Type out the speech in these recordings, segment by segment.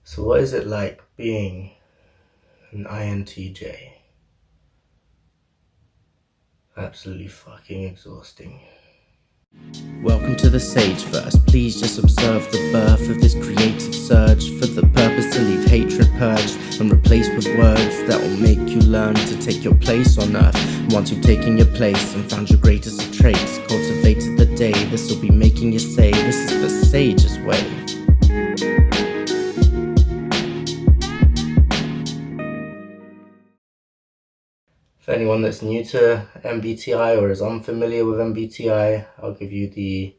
So what is it like being an INTJ? Absolutely fucking exhausting. Welcome to the Sageverse. Please just observe the birth of this creative surge for the purpose to leave hatred purged and replaced with words that will make you learn to take your place on earth. And once you've taken your place and found your greatest of traits, cultivated the day, this will be making you say, this is the sage's way. For anyone that's new to MBTI or is unfamiliar with MBTI, I'll give you the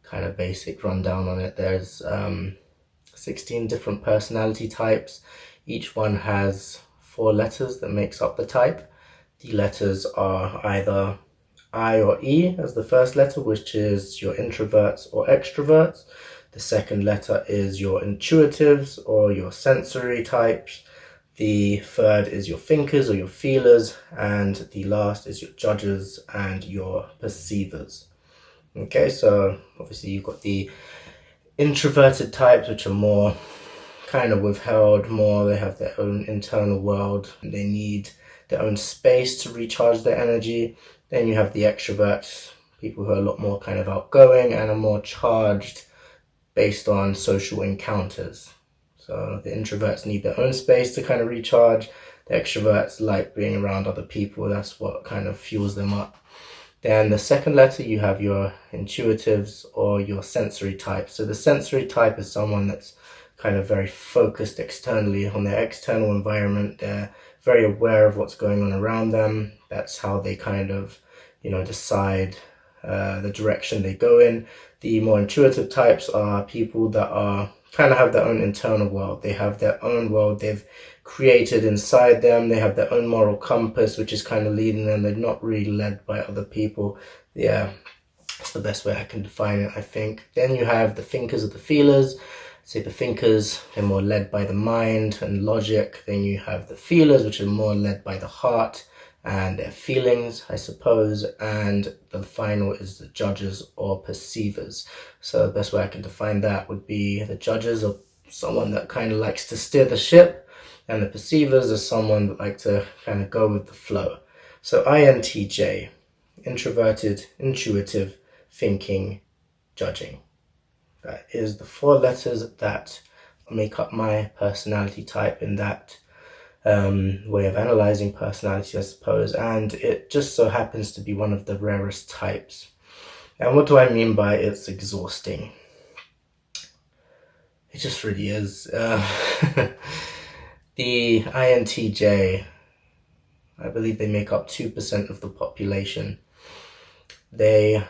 kind of basic rundown on it. There's 16 different personality types. Each one has 4 letters that makes up the type. The letters are either I or E as the first letter, which is your introverts or extroverts. The second letter is your intuitives or your sensory types. The third is your thinkers or your feelers, and the last is your judges and your perceivers. Okay, so obviously you've got the introverted types, which are more kind of withheld, more they have their own internal world, they need their own space to recharge their energy. Then you have the extroverts, people who are a lot more kind of outgoing and are more charged based on social encounters. So the introverts need their own space to kind of recharge. The extroverts like being around other people. That's what kind of fuels them up. Then the second letter, you have your intuitives or your sensory type. So the sensory type is someone that's kind of very focused externally on their external environment. They're very aware of what's going on around them. That's how they kind of, decide the direction they go in. The more intuitive types are people that are kind of have their own internal world. They have their own world they've created inside them. They have their own moral compass, which is kind of leading them. They're not really led by other people. Yeah, that's the best way I can define it, I think. Then you have the thinkers or the feelers. Say the thinkers, they're more led by the mind and logic. Then you have the feelers, which are more led by the heart and their feelings, I suppose. And the final is the judges or perceivers. So the best way I can define that would be the judges are someone that kind of likes to steer the ship, and the perceivers are someone that like to kind of go with the flow. So INTJ, introverted, intuitive, thinking, judging. That is the 4 letters that make up my personality type in that way of analyzing personality, I suppose. And it just so happens to be one of the rarest types. And what do I mean by it's exhausting? It just really is. The INTJ, I believe they make up 2% of the population. They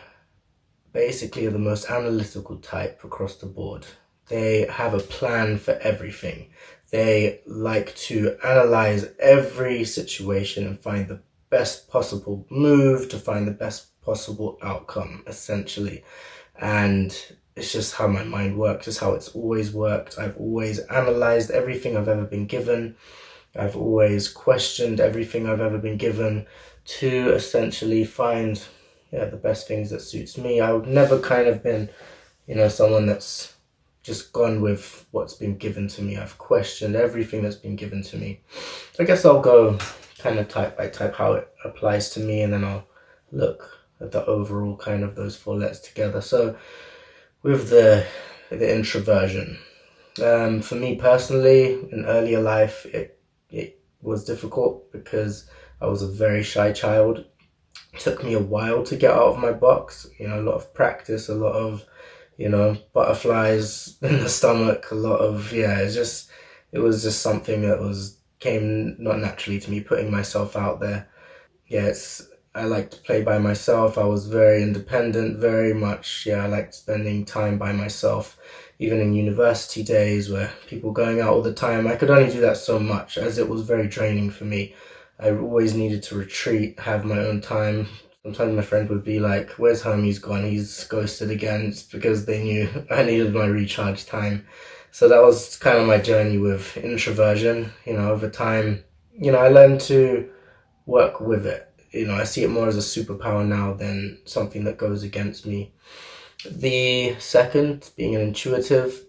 basically are the most analytical type across the board. They have a plan for everything. They like to analyze every situation and find the best possible move to find the best possible outcome, essentially. And it's just how my mind works. It's how it's always worked. I've always analyzed everything I've ever been given. I've always questioned everything I've ever been given to essentially find the best things that suits me. I've never kind of been, someone that's just gone with what's been given to me. I've questioned everything that's been given to me. So I guess I'll go kind of type by type how it applies to me, and then I'll look at the overall kind of those 4 letters together. So with the introversion, for me personally, in earlier life, it was difficult because I was a very shy child. It took me a while to get out of my box, a lot of practice, a lot of, butterflies in the stomach, a lot of, it was just something that came not naturally to me, putting myself out there. I liked to play by myself. I was very independent, very much, I liked spending time by myself. Even in university days where people going out all the time, I could only do that so much as it was very draining for me. I always needed to retreat, have my own time. Sometimes my friend would be like, where's homie's gone? He's ghosted again. It's because they knew I needed my recharge time. So that was kind of my journey with introversion. Over time, I learned to work with it. I see it more as a superpower now than something that goes against me. The second, being an intuitive,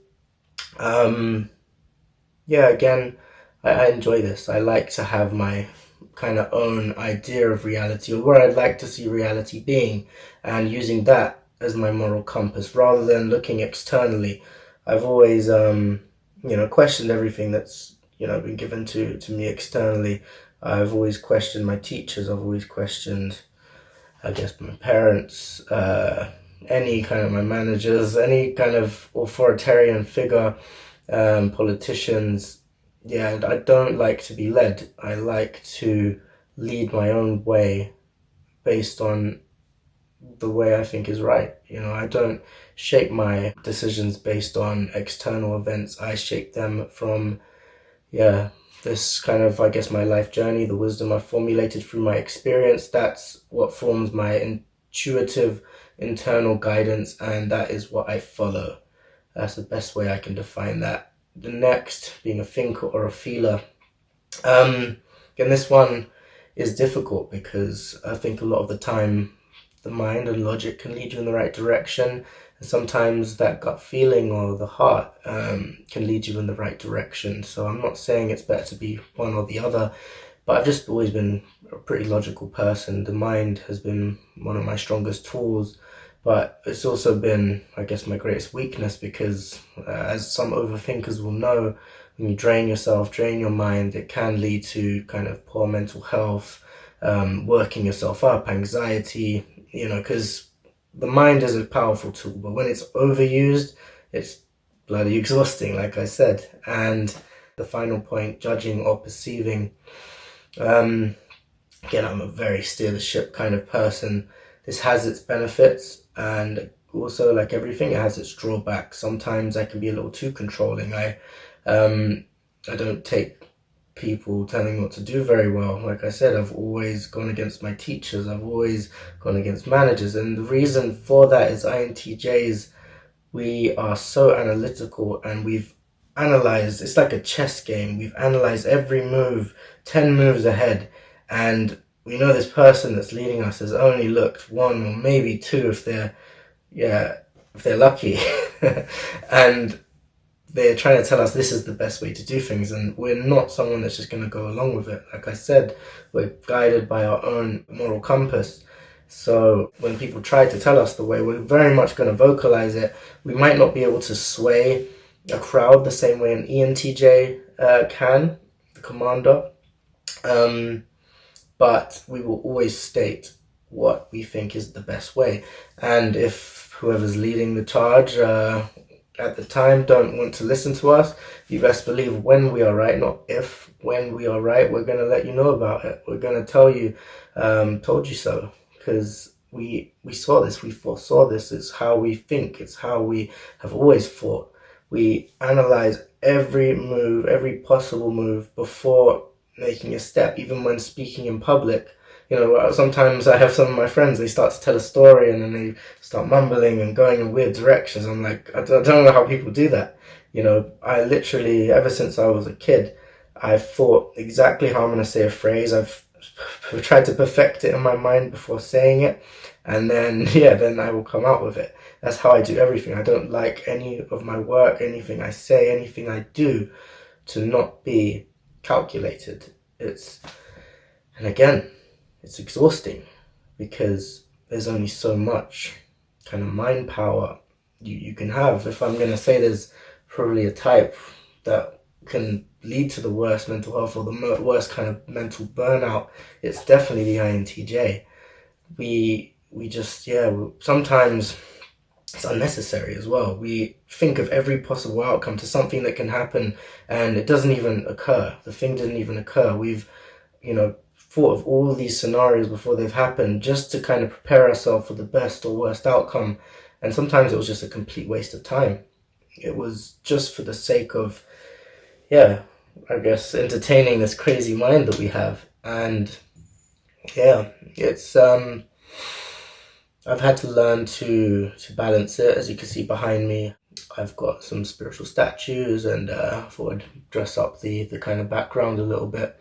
yeah, again, I enjoy this. I like to have my kind of own idea of reality or where I'd like to see reality being, and using that as my moral compass rather than looking externally. I've always, questioned everything that's, been given to me externally. I've always questioned my teachers. I've always questioned, I guess, my parents, any kind of my managers, any kind of authoritarian figure, politicians. Yeah, I don't like to be led. I like to lead my own way based on the way I think is right. I don't shape my decisions based on external events. I shape them from, yeah, this kind of, I guess, my life journey, the wisdom I've formulated through my experience. That's what forms my intuitive internal guidance, and that is what I follow. That's the best way I can define that. The next, being a thinker or a feeler. Again, this one is difficult because I think a lot of the time the mind and logic can lead you in the right direction, and sometimes that gut feeling or the heart can lead you in the right direction. So I'm not saying it's better to be one or the other, but I've just always been a pretty logical person. The mind has been one of my strongest tools, but it's also been, I guess, my greatest weakness because, as some overthinkers will know, when you drain yourself, drain your mind, it can lead to kind of poor mental health, working yourself up, anxiety, because the mind is a powerful tool, but when it's overused, it's bloody exhausting, like I said. And the final point, judging or perceiving. Um, Again, I'm a very steer the ship kind of person. This has its benefits, and also, like everything, it has its drawbacks. Sometimes I can be a little too controlling. I don't take people telling me what to do very well. Like I said, I've always gone against my teachers. I've always gone against managers, and the reason for that is INTJs. We are so analytical, and we've analyzed. It's like a chess game. We've analyzed every move, 10 moves ahead, and we know this person that's leading us has only looked one or maybe two if they're lucky. And they're trying to tell us this is the best way to do things, and we're not someone that's just going to go along with it. Like I said, we're guided by our own moral compass. So when people try to tell us the way, we're very much going to vocalize it. We might not be able to sway a crowd the same way an ENTJ can, the commander. But we will always state what we think is the best way. And if whoever's leading the charge at the time don't want to listen to us, you best believe when we are right, not if, when we are right, we're going to let you know about it. We're going to tell you, told you so, because we saw this, we foresaw this. It's how we think, it's how we have always thought. We analyze every move, every possible move before making a step, even when speaking in public. Sometimes I have some of my friends, they start to tell a story and then they start mumbling and going in weird directions. I'm like, I don't know how people do that. I literally, ever since I was a kid, I've thought exactly how I'm going to say a phrase. I've tried to perfect it in my mind before saying it. And then, then I will come out with it. That's how I do everything. I don't like any of my work, anything I say, anything I do to not be calculated. And again, it's exhausting because there's only so much kind of mind power you can have. If I'm going to say there's probably a type that can lead to the worst mental health or the worst kind of mental burnout, it's definitely the INTJ. We just, sometimes it's unnecessary as well. We think of every possible outcome to something that can happen and it doesn't even occur. The thing didn't even occur. We've, thought of all these scenarios before they've happened just to kind of prepare ourselves for the best or worst outcome. And sometimes it was just a complete waste of time. It was just for the sake of, I guess, entertaining this crazy mind that we have. And it's, I've had to learn to balance it. As you can see behind me, I've got some spiritual statues, and I thought I'd dress up the kind of background a little bit.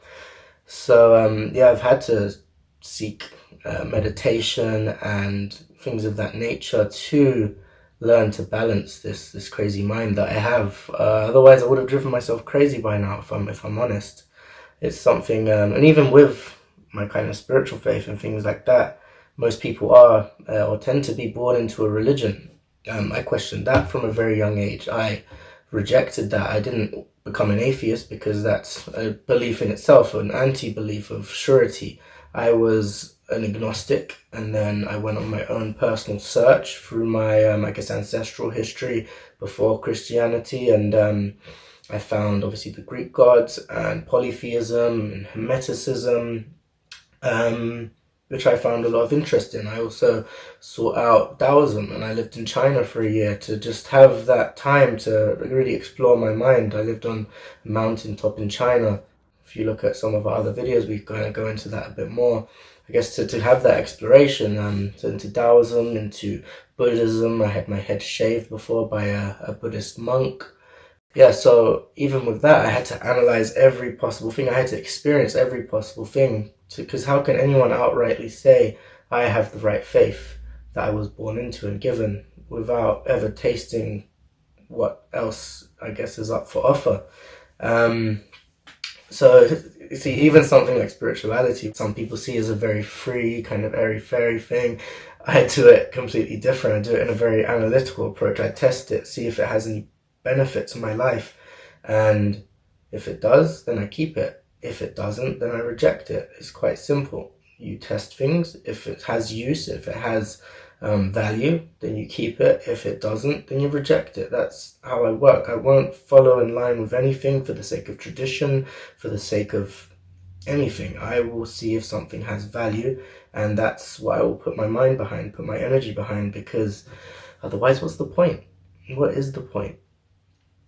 So I've had to seek meditation and things of that nature to learn to balance this crazy mind that I have. Otherwise, I would have driven myself crazy by now, if I'm honest. It's something, and even with my kind of spiritual faith and things like that, most people are or tend to be born into a religion. I questioned that from a very young age. I rejected that. I didn't become an atheist because that's a belief in itself, an anti-belief of surety. I was an agnostic, and then I went on my own personal search through my, I guess, ancestral history before Christianity, and I found obviously the Greek gods and polytheism and Hermeticism, um, which I found a lot of interest in. I also sought out Taoism, and I lived in China for a year to just have that time to really explore my mind. I lived on a mountaintop in China. If you look at some of our other videos, we kind of go into that a bit more. I guess to have that exploration into Taoism, into Buddhism. I had my head shaved before by a Buddhist monk. Yeah, so even with that, I had to analyze every possible thing. I had to experience every possible thing. Because how can anyone outrightly say, I have the right faith that I was born into and given without ever tasting what else, I guess, is up for offer? Um, so, you see, even something like spirituality, some people see as a very free, kind of airy-fairy thing. I do it completely different. I do it in a very analytical approach. I test it, see if it has any benefit to my life. And if it does, then I keep it. If it doesn't, then I reject it. It's quite simple. You test things. If it has use, if it has value, then you keep it. If it doesn't, then you reject it. That's how I work. I won't follow in line with anything for the sake of tradition, for the sake of anything. I will see if something has value, and that's what I will put my mind behind, put my energy behind, because otherwise, what's the point? What is the point?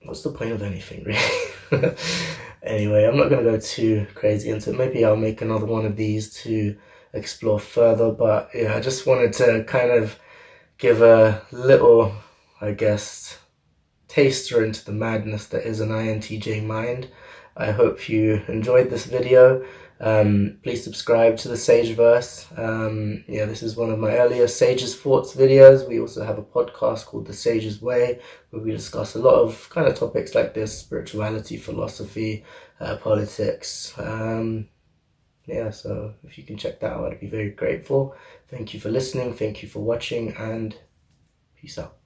What's the point of anything, really? Anyway, I'm not going to go too crazy into it. Maybe I'll make another one of these to explore further, but yeah, I just wanted to kind of give a little, I guess, taster into the madness that is an INTJ mind. I hope you enjoyed this video. Please subscribe to the Sageverse. Yeah, this is one of my earlier Sage's Thoughts videos. We also have a podcast called The Sage's Way, where we discuss a lot of kind of topics like this: spirituality, philosophy, politics. Yeah, so if you can check that out, I'd be very grateful. Thank you for listening. Thank you for watching, and peace out.